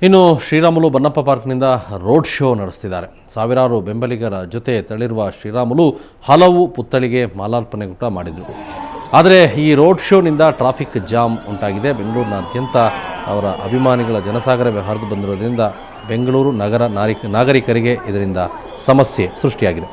ಇನ್ನು ಶ್ರೀರಾಮುಲು ಬನ್ನಪ್ಪ ಪಾರ್ಕ್ನಿಂದ road show ನಡೆಸ್ತಿದ್ದಾರೆ. ಸಾವಿರಾರು ಬೆಂಬಲಿಗರ ಜೊತೆ ತೆರಳಿರುವ ಶ್ರೀರಾಮುಲು ಹಲವು ಪುತ್ಥಳಿಗೆ ಮಾಲಾರ್ಪಣೆ ಕೂಡ ಮಾಡಿದರು. ಆದರೆ ಈ ರೋಡ್ ಶೋನಿಂದ ಟ್ರಾಫಿಕ್ ಜಾಮ್ ಉಂಟಾಗಿದೆ. ಬೆಂಗಳೂರಿನಾದ್ಯಂತ ಅವರ ಅಭಿಮಾನಿಗಳ ಜನಸಾಗರವೇ ಹರಿದು ಬಂದಿರೋದ್ರಿಂದ ಬೆಂಗಳೂರು ನಗರ ನಾಗರಿಕರಿಗೆ ಇದರಿಂದ ಸಮಸ್ಯೆ ಸೃಷ್ಟಿಯಾಗಿದೆ.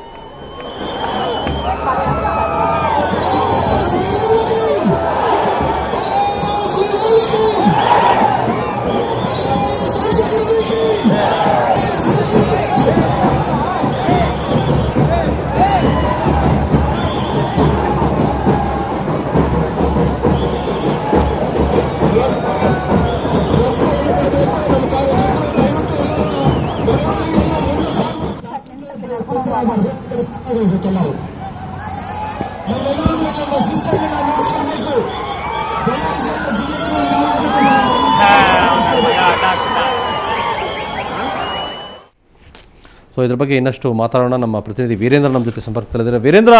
ಸೊ ಇದ್ರ ಬಗ್ಗೆ ಇನ್ನಷ್ಟು ಮಾತಾಡೋಣ. ನಮ್ಮ ಪ್ರತಿನಿಧಿ ವೀರೇಂದ್ರ ನಮ್ಮ ಜೊತೆ ಸಂಪರ್ಕದಲ್ಲಿದ್ದಾರೆ. ವೀರೇಂದ್ರ,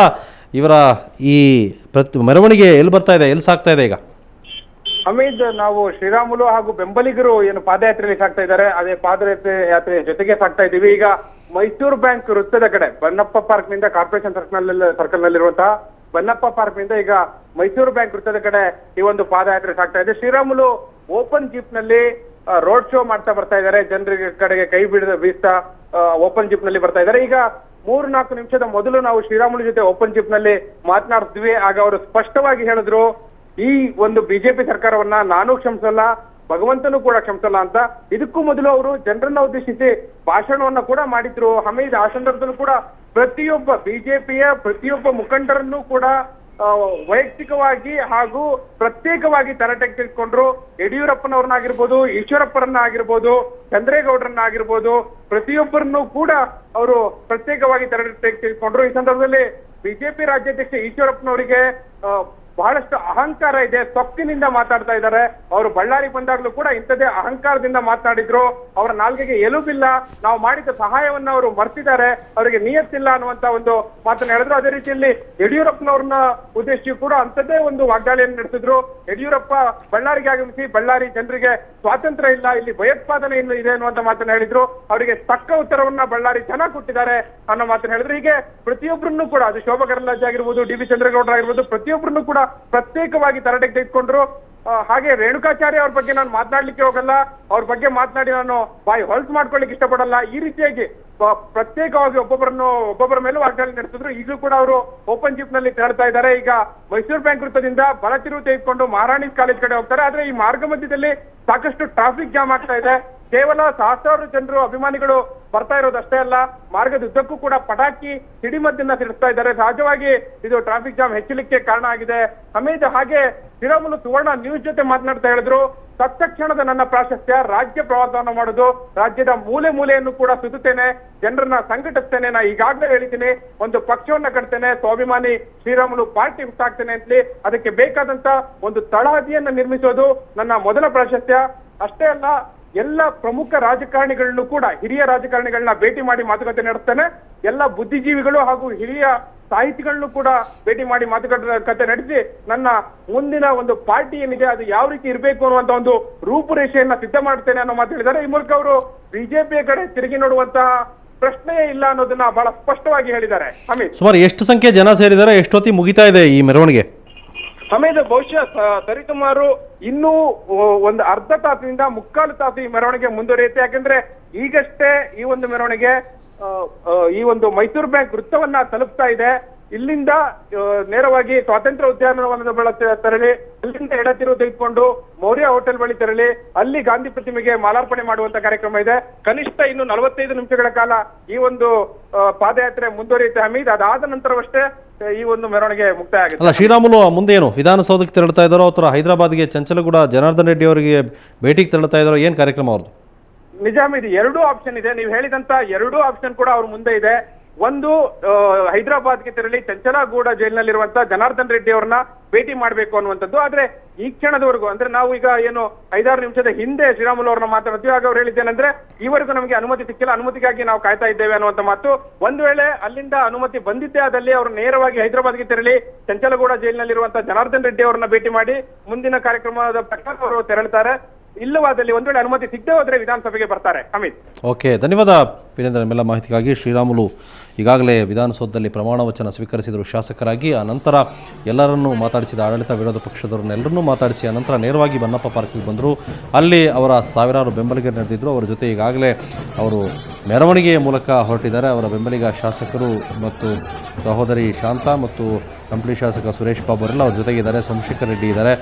ಇವರ ಈ ಮೆರವಣಿಗೆ ಎಲ್ಲಿ ಬರ್ತಾ ಇದೆ, ಎಲ್ಲಿ ಸಾಗ್ತಾ ಇದೆ ಈಗ? ಹಮೀದ್, ನಾವು ಶ್ರೀರಾಮುಲು ಹಾಗೂ ಬೆಂಬಲಿಗರು ಏನು ಪಾದಯಾತ್ರೆಯಲ್ಲಿ ಸಾಗ್ತಾ ಇದ್ದಾರೆ, ಅದೇ ಪಾದಯಾತ್ರೆ ಜೊತೆಗೆ ಸಾಗ್ತಾ ಇದ್ದೀವಿ. ಈಗ ಮೈಸೂರು ಬ್ಯಾಂಕ್ ವೃತ್ತದ ಕಡೆ ಬನ್ನಪ್ಪ ಪಾರ್ಕ್ ನಿಂದ ಕಾರ್ಪೊರೇಷನ್ ಸರ್ಕಲ್ ನಲ್ಲಿರುವಂತಹ ಬನ್ನಪ್ಪ ಪಾರ್ಕ್ ನಿಂದ ಈಗ ಮೈಸೂರು ಬ್ಯಾಂಕ್ ವೃತ್ತದ ಕಡೆ ಈ ಒಂದು ಪಾದಯಾತ್ರೆ ಸಾಗ್ತಾ ಇದೆ. ಶ್ರೀರಾಮುಲು ಓಪನ್ ಜೀಪ್ ನಲ್ಲಿ ರೋಡ್ ಶೋ ಮಾಡ್ತಾ ಬರ್ತಾ ಇದ್ದಾರೆ. ಜನರಿಗೆ ಕಡೆಗೆ ಕೈ ಬೀಸ್ತಾ ಓಪನ್ ಜೀಪ್ ನಲ್ಲಿ ಬರ್ತಾ ಇದ್ದಾರೆ. ಈಗ 3-4 ನಿಮಿಷದ ಮೊದಲು ನಾವು ಶ್ರೀರಾಮುಲು ಜೊತೆ ಓಪನ್ ಜೀಪ್ ನಲ್ಲಿ ಮಾತನಾಡ್ತಿದ್ವಿ. ಆಗ ಅವರು ಸ್ಪಷ್ಟವಾಗಿ ಹೇಳಿದ್ರು, ಈ ಒಂದು ಬಿಜೆಪಿ ಸರ್ಕಾರವನ್ನ ನಾನು ಕ್ಷಮಿಸಲ್ಲ, ಭಗವಂತನು ಕೂಡ ಕ್ಷಮಿಸಲ್ಲ ಅಂತ. ಇದಕ್ಕೂ ಮೊದಲು ಅವರು ಜನರನ್ನ ಉದ್ದೇಶಿಸಿ ಭಾಷಣವನ್ನ ಕೂಡ ಮಾಡಿದ್ರು. ಹಮೀದ್, ಆ ಸಂದರ್ಭದಲ್ಲೂ ಕೂಡ ಪ್ರತಿಯೊಬ್ಬ ಬಿಜೆಪಿಯ ಪ್ರತಿಯೊಬ್ಬ ಮುಖಂಡರನ್ನು ಕೂಡ ವೈಯಕ್ತಿಕವಾಗಿ ಹಾಗೂ ಪ್ರತ್ಯೇಕವಾಗಿ ತರಾಟೆಗೆ ತೆಗೆದುಕೊಂಡ್ರು. ಯಡಿಯೂರಪ್ಪನವ್ರನ್ನಾಗಿರ್ಬೋದು, ಈಶ್ವರಪ್ಪರನ್ನ ಆಗಿರ್ಬೋದು, ಚಂದ್ರೇಗೌಡರನ್ನ ಆಗಿರ್ಬೋದು, ಪ್ರತಿಯೊಬ್ಬರನ್ನು ಕೂಡ ಅವರು ಪ್ರತ್ಯೇಕವಾಗಿ ತರಾಟೆಗೆ ತೆಗೆದುಕೊಂಡ್ರು. ಈ ಸಂದರ್ಭದಲ್ಲಿ ಬಿಜೆಪಿ ರಾಜ್ಯಾಧ್ಯಕ್ಷ ಈಶ್ವರಪ್ಪನವರಿಗೆ ಬಹಳಷ್ಟು ಅಹಂಕಾರ ಇದೆ, ಸೊಕ್ಕಿನಿಂದ ಮಾತಾಡ್ತಾ ಇದ್ದಾರೆ. ಅವರು ಬಳ್ಳಾರಿ ಬಂದಾಗ್ಲೂ ಕೂಡ ಇಂಥದ್ದೇ ಅಹಂಕಾರದಿಂದ ಮಾತನಾಡಿದ್ರು. ಅವರ ನಾಲ್ಗೆಗೆ ಎಲುಬಿಲ್ಲ, ನಾವು ಮಾಡಿದ ಸಹಾಯವನ್ನ ಅವರು ಮರ್ತಿದ್ದಾರೆ, ಅವರಿಗೆ ನಿಯತ್ತಿಲ್ಲ ಅನ್ನುವಂತ ಒಂದು ಮಾತನ್ನ ಹೇಳಿದ್ರು. ಅದೇ ರೀತಿಯಲ್ಲಿ ಯಡಿಯೂರಪ್ಪನವ್ರನ್ನ ಉದ್ದೇಶಿಸಿ ಕೂಡ ಅಂಥದ್ದೇ ಒಂದು ವಾಗ್ದಾಳಿಯನ್ನು ನಡೆಸಿದ್ರು. ಯಡಿಯೂರಪ್ಪ ಬಳ್ಳಾರಿಗೆ ಆಗಮಿಸಿ ಬಳ್ಳಾರಿ ಜನರಿಗೆ ಸ್ವಾತಂತ್ರ್ಯ ಇಲ್ಲ, ಇಲ್ಲಿ ಭಯೋತ್ಪಾದನೆ ಇದೆ ಅನ್ನುವಂತ ಮಾತನ್ನ ಹೇಳಿದ್ರು. ಅವರಿಗೆ ತಕ್ಕ ಉತ್ತರವನ್ನ ಬಳ್ಳಾರಿ ಜನ ಕೊಟ್ಟಿದ್ದಾರೆ ಅನ್ನೋ ಮಾತನ್ನ ಹೇಳಿದ್ರು. ಹೀಗೆ ಪ್ರತಿಯೊಬ್ಬರನ್ನು ಕೂಡ, ಅದು ಶೋಭಾ ಕರಂದ್ಲಾಜೆ ಆಗಿರ್ಬೋದು, ಡಿ.ವಿ. ಚಂದ್ರೇಗೌಡರ ಆಗಿರ್ಬೋದು, ಪ್ರತಿಯೊಬ್ಬರನ್ನು ಕೂಡ ಪ್ರತ್ಯೇಕವಾಗಿ ತರಾಟೆಗೆ ತೆಗೆದುಕೊಂಡ್ರು. ಹಾಗೆ ರೇಣುಕಾಚಾರ್ಯ ಅವ್ರ ಬಗ್ಗೆ ನಾನು ಮಾತನಾಡ್ಲಿಕ್ಕೆ ಹೋಗಲ್ಲ, ಅವ್ರ ಬಗ್ಗೆ ಮಾತನಾಡಿ ನಾನು ಬಾಯಿ ಹೊಲ್ಸ್ ಮಾಡ್ಕೊಳ್ಳಿಕ್ಕೆ ಇಷ್ಟಪಡಲ್ಲ, ಈ ರೀತಿಯಾಗಿ ಪ್ರತ್ಯೇಕವಾಗಿ ಒಬ್ಬೊಬ್ಬರ ಮೇಲೂ ವಾಗ್ದಾಳಿ ನಡೆಸಿದ್ರು. ಈಗಲೂ ಕೂಡ ಅವರು ಓಪನ್ ಜೀಪ್ ನಲ್ಲಿ ತೆರಳ್ತಾ ಇದ್ದಾರೆ. ಈಗ ಮೈಸೂರು ಬ್ಯಾಂಕ್ ವೃತ್ತದಿಂದ ಬಲ ತಿರುವು ತೆಗೆದುಕೊಂಡು ಮಹಾರಾಣಿ ಕಾಲೇಜ್ ಕಡೆ ಹೋಗ್ತಾರೆ. ಆದ್ರೆ ಈ ಮಾರ್ಗ ಮಧ್ಯದಲ್ಲಿ ಸಾಕಷ್ಟು ಟ್ರಾಫಿಕ್ ಜಾಮ್ ಆಗ್ತಾ ಇದೆ. ಕೇವಲ ಸಹಸ್ರಾರು ಜನರು ಅಭಿಮಾನಿಗಳು ಬರ್ತಾ ಇರೋದಷ್ಟೇ ಅಲ್ಲ, ಮಾರ್ಗದ ಉದ್ದಕ್ಕೂ ಕೂಡ ಪಟಾಕಿ ಸಿಡಿಮದ್ದನ್ನ ಸಿಡಿಸ್ತಾ ಇದ್ದಾರೆ. ಸಹಜವಾಗಿ ಇದು ಟ್ರಾಫಿಕ್ ಜಾಮ್ ಹೆಚ್ಚಲಿಕ್ಕೆ ಕಾರಣ ಆಗಿದೆ. ಹಮೀದ್, ಹಾಗೆ ಶ್ರೀರಾಮುಲು ಸುವರ್ಣ ನ್ಯೂಸ್ ಜೊತೆ ಮಾತನಾಡ್ತಾ ಹೇಳಿದ್ರು, ತತ್ಕ್ಷಣದ ನನ್ನ ಪ್ರಾಶಸ್ತ್ಯ ರಾಜ್ಯ ಪ್ರವಾಸವನ್ನು ಮಾಡೋದು, ರಾಜ್ಯದ ಮೂಲೆ ಮೂಲೆಯನ್ನು ಕೂಡ ಸುತ್ತುತ್ತೇನೆ, ಜನರನ್ನ ಸಂಘಟಿಸ್ತೇನೆ, ನಾ ಈಗಾಗಲೇ ಹೇಳಿದ್ದೀನಿ, ಒಂದು ಪಕ್ಷವನ್ನ ಕಟ್ತೇನೆ, ಸ್ವಾಭಿಮಾನಿ ಶ್ರೀರಾಮುಲು ಪಾರ್ಟಿ ಹುಟ್ಟಾಕ್ತೇನೆ ಅಂತೇಳಿ ಅದಕ್ಕೆ ಬೇಕಾದಂತ ಒಂದು ತಳಹದಿಯನ್ನ ನಿರ್ಮಿಸೋದು ನನ್ನ ಮೊದಲ ಪ್ರಾಶಸ್ತ್ಯ. ಅಷ್ಟೇ ಅಲ್ಲ, ಎಲ್ಲ ಪ್ರಮುಖ ರಾಜಕಾರಣಿಗಳನ್ನು ಕೂಡ, ಹಿರಿಯ ರಾಜಕಾರಣಿಗಳನ್ನ ಭೇಟಿ ಮಾಡಿ ಮಾತುಕತೆ ನಡೆಸ್ತೇನೆ, ಎಲ್ಲ ಬುದ್ಧಿಜೀವಿಗಳು ಹಾಗೂ ಹಿರಿಯ ಸಾಹಿತಿಗಳನ್ನು ಕೂಡ ಭೇಟಿ ಮಾಡಿ ಮಾತುಕತೆ ನಡೆಸಿ ನನ್ನ ಮುಂದಿನ ಒಂದು ಪಾರ್ಟಿ ಏನಿದೆ ಅದು ಯಾವ ರೀತಿ ಇರಬೇಕು ಅನ್ನುವಂತ ಒಂದು ರೂಪುರೇಷೆಯನ್ನ ಸಿದ್ಧ ಮಾಡ್ತೇನೆ ಅನ್ನೋ ಮಾತು ಹೇಳಿದ್ದಾರೆ. ಈ ಮೂಲಕ ಅವರು ಬಿಜೆಪಿಯ ಕಡೆ ತಿರುಗಿ ನೋಡುವಂತಹ ಪ್ರಶ್ನೆಯೇ ಇಲ್ಲ ಅನ್ನೋದನ್ನ ಬಹಳ ಸ್ಪಷ್ಟವಾಗಿ ಹೇಳಿದ್ದಾರೆ. ಹಮೀದ್, ಸುಮಾರು ಎಷ್ಟು ಸಂಖ್ಯೆ ಜನ ಸೇರಿದ್ದಾರೆ, ಎಷ್ಟೊತ್ತಿ ಮುಗಿತಾ ಇದೆ ಈ ಮೆರವಣಿಗೆ? ಹಮೀದ್, ಬಹುಶಃ ಸರಿಸುಮಾರು ಇನ್ನೂ ಒಂದು ಅರ್ಧ ತಾಸಿನಿಂದ 3/4 ತಾಸು ಈ ಮೆರವಣಿಗೆ ಮುಂದುವರಿಯುತ್ತೆ. ಯಾಕಂದ್ರೆ ಈಗಷ್ಟೇ ಈ ಒಂದು ಮೆರವಣಿಗೆ ಈ ಒಂದು ಮೈಸೂರು ಬ್ಯಾಂಕ್ ವೃತ್ತವನ್ನ ತಲುಪ್ತಾ ಇದೆ. ಇಲ್ಲಿಂದ ನೇರವಾಗಿ ಸ್ವಾತಂತ್ರ್ಯ ಉದ್ಯಾನವನದ ಬಳಿ ತೆರಳಿ, ಅಲ್ಲಿಂದ ಎಡತಿರುವು ತೆಗೆದುಕೊಂಡು ಮೌರ್ಯ ಹೋಟೆಲ್ ಬಳಿ ತೆರಳಿ, ಅಲ್ಲಿ ಗಾಂಧಿ ಪ್ರತಿಮೆಗೆ ಮಾಲಾರ್ಪಣೆ ಮಾಡುವಂತ ಕಾರ್ಯಕ್ರಮ ಇದೆ. ಕನಿಷ್ಠ ಇನ್ನು 45 ನಿಮಿಷಗಳ ಕಾಲ ಈ ಒಂದು ಪಾದಯಾತ್ರೆ ಮುಂದುವರಿಯುತ್ತೆ. ಹಮೀದ್, ಅದಾದ ನಂತರವಷ್ಟೇ ಈ ಒಂದು ಮೆರವಣಿಗೆ ಮುಕ್ತಾಯ ಆಗಿದೆ. ಅಲ್ಲ, ಶ್ರೀರಾಮುಲು ಮುಂದೆ ಏನು ವಿಧಾನಸೌಧಕ್ಕೆ ತೆರಳ್ತಾ ಇದ್ದಾರೋ ಅಥವಾ ಹೈದರಾಬಾದ್ಗೆ ಚಂಚಲಗೂಡ ಜನಾರ್ದನ್ ರೆಡ್ಡಿ ಅವರಿಗೆ ಭೇಟಿಗೆ ತೆರಳ್ತಾ ಇದ್ದಾರೋ, ಏನ್ ಕಾರ್ಯಕ್ರಮ ಅವ್ರದ್ದು? ನಿಜ ಹಮೀದ್, 2 ಆಪ್ಷನ್ ಇದೆ. ನೀವು ಹೇಳಿದಂತ 2 ಆಪ್ಷನ್ ಕೂಡ ಅವ್ರ ಮುಂದೆ ಇದೆ. ಒಂದು, ಹೈದರಾಬಾದ್ಗೆ ತೆರಳಿ ಚಂಚಲಗೂಡ ಜೈಲಿನಲ್ಲಿರುವಂತಹ ಜನಾರ್ದನ್ ರೆಡ್ಡಿ ಅವರನ್ನ ಭೇಟಿ ಮಾಡಬೇಕು ಅನ್ನುವಂಥದ್ದು. ಆದ್ರೆ ಈ ಕ್ಷಣದವರೆಗೂ, ಅಂದ್ರೆ ನಾವು ಈಗ ಏನು 5-6 ನಿಮಿಷದ ಹಿಂದೆ ಶ್ರೀರಾಮುಲು ಅವ್ರನ್ನ ಮಾತಾಡ್ತೀವಿ, ಆಗ ಅವ್ರು ಹೇಳಿದ್ದೇನೆಂದ್ರೆ ಈವರೆಗೂ ನಮಗೆ ಅನುಮತಿ ಸಿಕ್ಕಿಲ್ಲ, ಅನುಮತಿಗಾಗಿ ನಾವು ಕಾಯ್ತಾ ಇದ್ದೇವೆ ಅನ್ನುವಂತ ಮಾತು. ಒಂದು ವೇಳೆ ಅಲ್ಲಿಂದ ಅನುಮತಿ ಬಂದಿದ್ದೇ ಆದಲ್ಲಿ ಅವರು ನೇರವಾಗಿ ಹೈದರಾಬಾದ್ಗೆ ತೆರಳಿ ಚಂಚಲಗೂಡ ಜೈಲಿನಲ್ಲಿರುವಂತಹ ಜನಾರ್ದನ್ ರೆಡ್ಡಿ ಅವರನ್ನ ಭೇಟಿ ಮಾಡಿ ಮುಂದಿನ ಕಾರ್ಯಕ್ರಮದ ಪ್ರಕಾರ ಅವರು ತೆರಳುತ್ತಾರೆ. ಇಲ್ಲವಾದಲ್ಲಿ ಒಂದ್ ವೇಳೆ ಅನುಮತಿ ಸಿಗದೆ ಹೋದ್ರೆ ವಿಧಾನಸಭೆಗೆ ಬರ್ತಾರೆ. ಅಮಿತ್. ಓಕೆ, ಧನ್ಯವಾದ ವೀರೇಂದ್ರ. ನಿಮ್ಮೆಲ್ಲ ಮಾಹಿತಿಗಾಗಿ. ಶ್ರೀರಾಮುಲು ಈಗಾಗಲೇ ವಿಧಾನಸೌಧದಲ್ಲಿ ಪ್ರಮಾಣ ವಚನ ಸ್ವೀಕರಿಸಿದರು ಶಾಸಕರಾಗಿ. ಆ ನಂತರ ಎಲ್ಲರನ್ನೂ ಮಾತಾಡಿಸಿದ ಆಡಳಿತ ವಿರೋಧ ಪಕ್ಷದವರನ್ನೆಲ್ಲರನ್ನೂ ಮಾತಾಡಿಸಿ ಆನಂತರ ನೇರವಾಗಿ ಬನ್ನಪ್ಪ ಪಾರ್ಕಿಗೆ ಬಂದರು. ಅಲ್ಲಿ ಅವರ ಸಾವಿರಾರು ಬೆಂಬಲಿಗರು ನಡೆದಿದ್ದರು. ಅವರ ಜೊತೆ ಈಗಾಗಲೇ ಅವರು ಮೆರವಣಿಗೆಯ ಮೂಲಕ ಹೊರಟಿದ್ದಾರೆ. ಅವರ ಬೆಂಬಲಿಗ ಶಾಸಕರು ಮತ್ತು ಸಹೋದರಿ ಶಾಂತಾ ಮತ್ತು ಕಂಪ್ಲಿ ಶಾಸಕ ಸುರೇಶ್ ಬಾಬು ಅವರೆಲ್ಲ ಅವ್ರ ಜೊತೆಗಿದ್ದಾರೆ. ಸೋಮಶೇಖರ್ ರೆಡ್ಡಿ ಇದ್ದಾರೆ.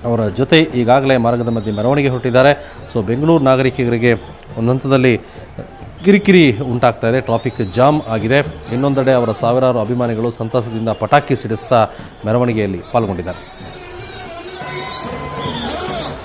ಅವರ ಜೊತೆ ಈಗಾಗಲೇ ಮಾರ್ಗದ ಮಧ್ಯೆ ಮೆರವಣಿಗೆ ಹೊರಟಿದ್ದಾರೆ. ಸೊ ಬೆಂಗಳೂರು ನಾಗರಿಕರಿಗೆ ಒಂದು ಹಂತದಲ್ಲಿ ಕಿರಿಕಿರಿ ಉಂಟಾಗ್ತಾ ಇದೆ, ಟ್ರಾಫಿಕ್ ಜಾಮ್ ಆಗಿದೆ. ಇನ್ನೊಂದೆಡೆ ಅವರ ಸಾವಿರಾರು ಅಭಿಮಾನಿಗಳು ಸಂತಸದಿಂದ ಪಟಾಕಿ ಸಿಡಿಸ್ತಾ ಮೆರವಣಿಗೆಯಲ್ಲಿ ಪಾಲ್ಗೊಂಡಿದ್ದಾರೆ.